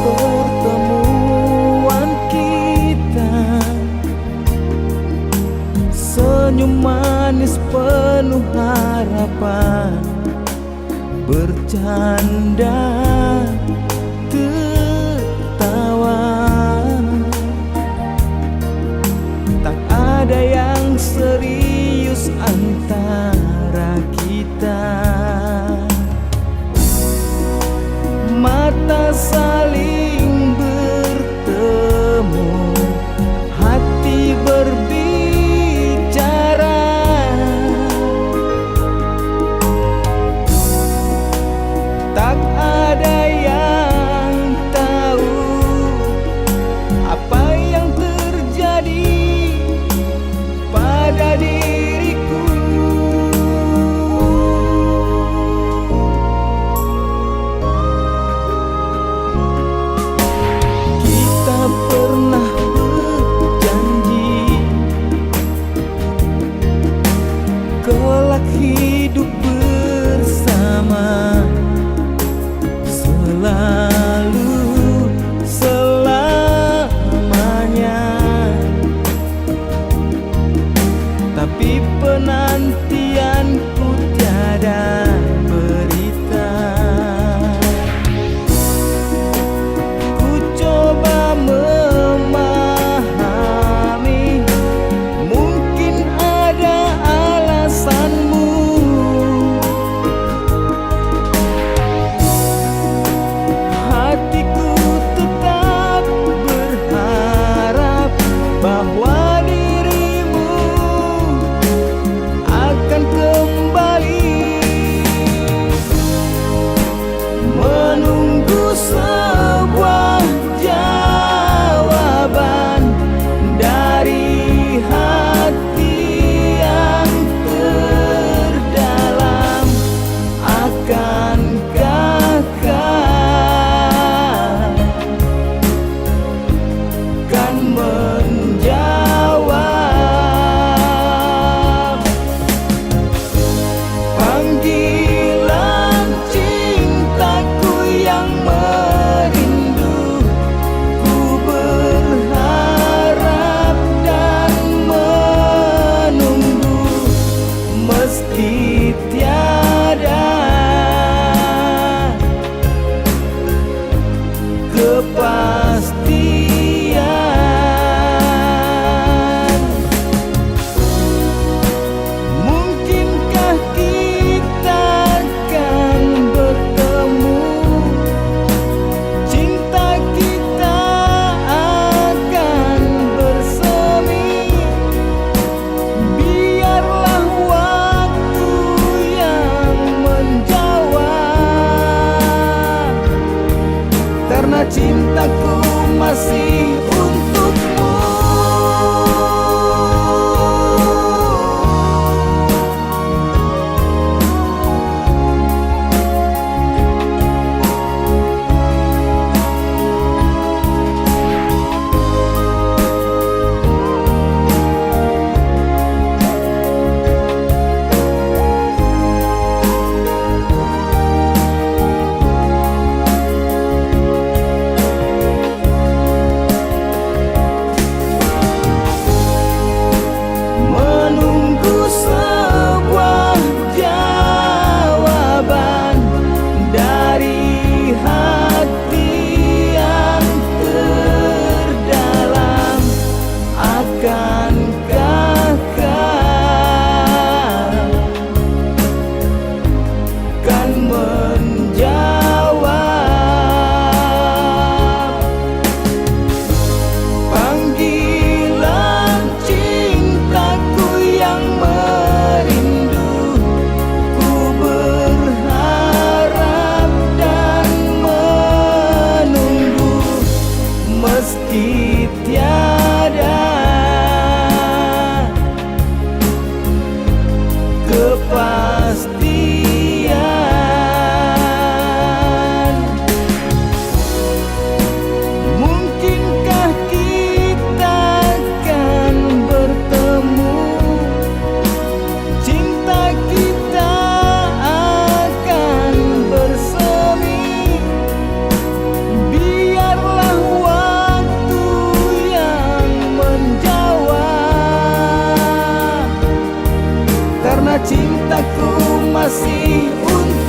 pertemuan kita, senyum manis penuh harapan, bercanda tertawa. Tak ada yang serius antara kita. Mata saling bertemu, hati berbicara. Tak ada yang tahu apa yang terjadi pada diriku. Kita pernah berjanji kelak hidup bersama, selalu selamanya. Tapi penantianku tiada berita. Ku coba memahami, mungkin ada alasanmu. Hatiku tetap berharap bahwa dirimu akan kembali. Menunggu sebuah jawaban dari hati yang terdalam. Akankah kau kan menjawab panggilan cintaku yang merindu? Ku berharap dan menunggu, meski tiada kepastian. Mungkinkah kita akan bertemu? Cinta kita akan bersemi. Biarlah waktu yang menjawab, karena cintaku masih untukmu. karena cintaku masih untukmu.